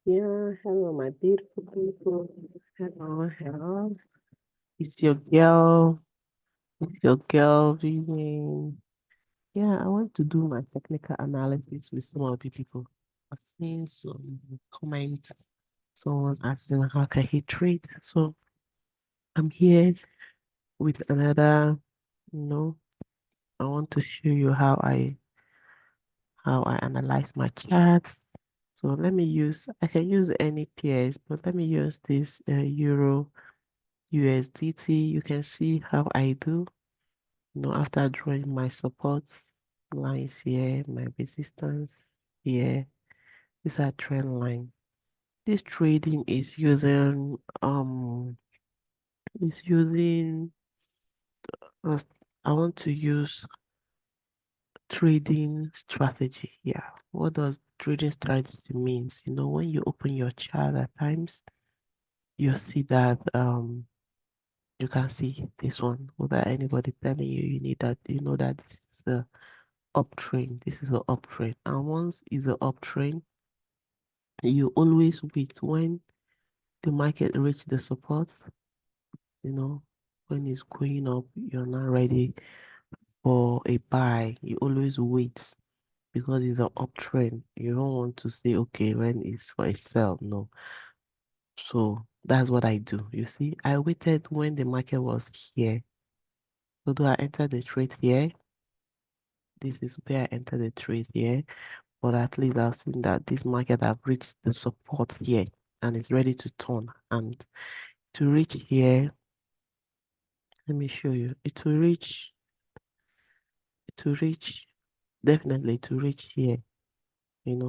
Yeah, hello, my beautiful people. Hello, hello. It's your girl, Vivian. Yeah, I want to do my technical analysis with some of the people. I've seen some comments, someone asking how can he trade. So I'm here with another, you know, I want to show you how I analyze my charts. So I can use any pairs, but let me use this Euro USDT. You can see how I do. After drawing my support lines here, my resistance here, these are trend lines. This trading is using uh, I want to use trading strategy. Yeah. What does trading strategy means? When you open your chart at times, you see that you can see this one without anybody telling you you know that this is the uptrend. This is an uptrend. And once it's an uptrend, you always wait when the market reach the support, you know, when it's going up, you're not ready for a buy. You always wait because it's an uptrend. You don't want to say, okay, when it's for a sell. No. So that's what I do. You see, I waited when the market was here. Although I entered the trade here, this is where I entered the trade here. But at least I've seen that this market have reached the support here and it's ready to turn. And to reach here, let me show you. To reach, definitely to reach here,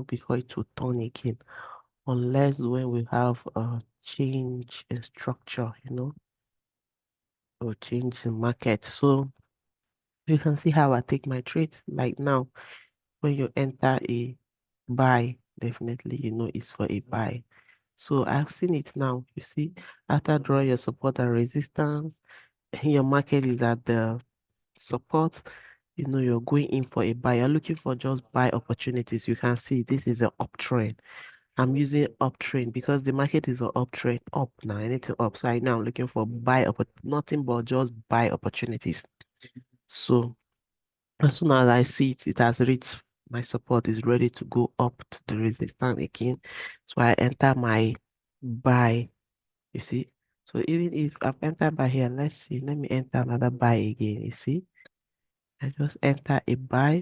before it will turn again. Unless when we have a change in structure, or change in market. So you can see how I take my trades. Like now, when you enter a buy, definitely it's for a buy. So I've seen it now. You see, after drawing your support and resistance, your market is at the support. You're going in for a buy. You're looking for just buy opportunities. You can see this is an uptrend. I'm using uptrend because the market is an uptrend, up now, anything up. So I know I'm looking for nothing but just buy opportunities. So as soon as I see it has reached my support, is ready to go up to the resistance again. So I enter my buy, you see. So even if I've entered by here, let's see, let me enter another buy again, you see. I just enter a buy,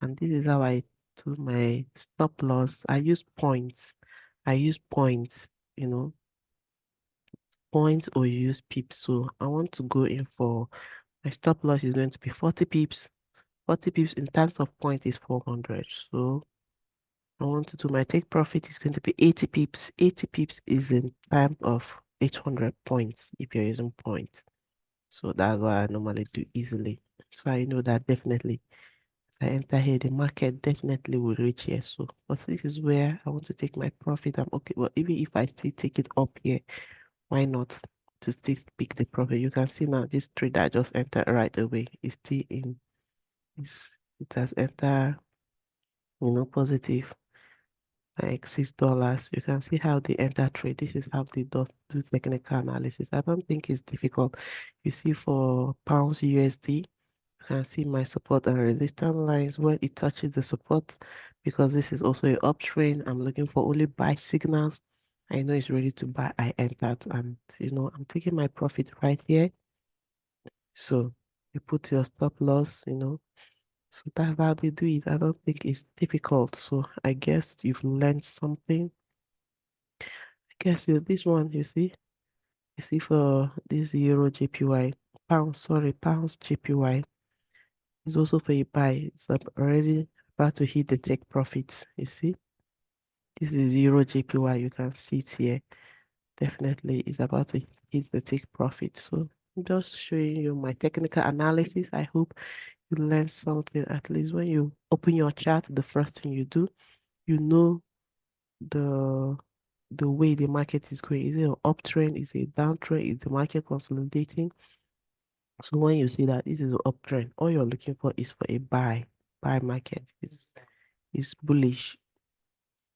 and this is how I do my stop loss. I use points. I use points, you know, points or you use pips. So I want to go in for my stop loss is going to be 40 pips. 40 pips in terms of point is 400. So I want to do my take profit is going to be 80 pips. 80 pips is in time of 800 points if you're using points. So that's what I normally do easily. So I know that definitely as I enter here, the market definitely will reach here. So, but this is where I want to take my profit. I'm okay. Well, even if I still take it up here, why not to still pick the profit? You can see now this trade that I just entered right away is still in. It has entered, positive like $6. You can see how they enter trade. This is how they do technical analysis. I don't think it's difficult. You see for pounds USD, you can see my support and resistance lines where it touches the support because this is also a uptrend. I'm looking for only buy signals. I know it's ready to buy. I entered and I'm taking my profit right here. So you put your stop loss. So that's how they do it. I don't think it's difficult. So I guess you've learned something. I guess this one, you see for this Euro JPY, pounds JPY is also for a buy. It's already about to hit the take profits. You see, this is Euro JPY. You can see it here. Definitely is about to hit the take profit. So I'm just showing you my technical analysis. I hope you learn something. At least when you open your chart, the first thing you do, you know the the way the market is going. Is it an uptrend? Is it a downtrend? Is the market consolidating? So when you see that this is an uptrend, all you're looking for is for a buy. Buy market is bullish.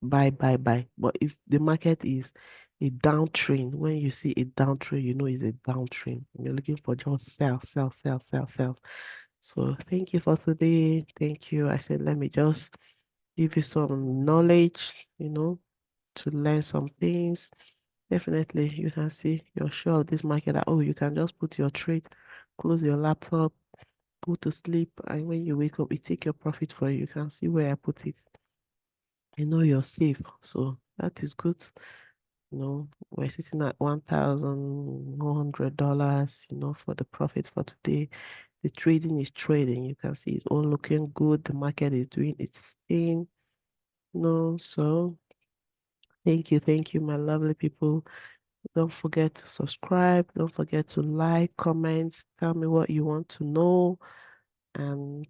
buy, buy, buy. But if the market is a downtrend, when you see a downtrend, you know it's a downtrend. You're looking for just sell, sell, sell, sell, sell. So thank you for today. Thank you. I said, let me just give you some knowledge, to learn some things. Definitely, you can see you're sure of this market that, oh, you can just put your trade, close your laptop, go to sleep, and when you wake up, you take your profit for you. You can see where I put it. You know you're safe. So that is good. We're sitting at $1,100, for the profit for today. The trading is trading. You can see it's all looking good. The market is doing its thing. So thank you, my lovely people. Don't forget to subscribe. Don't forget to like, comment, tell me what you want to know. And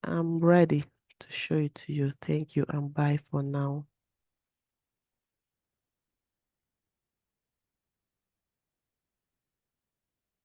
I'm ready to show it to you. Thank you and bye for now.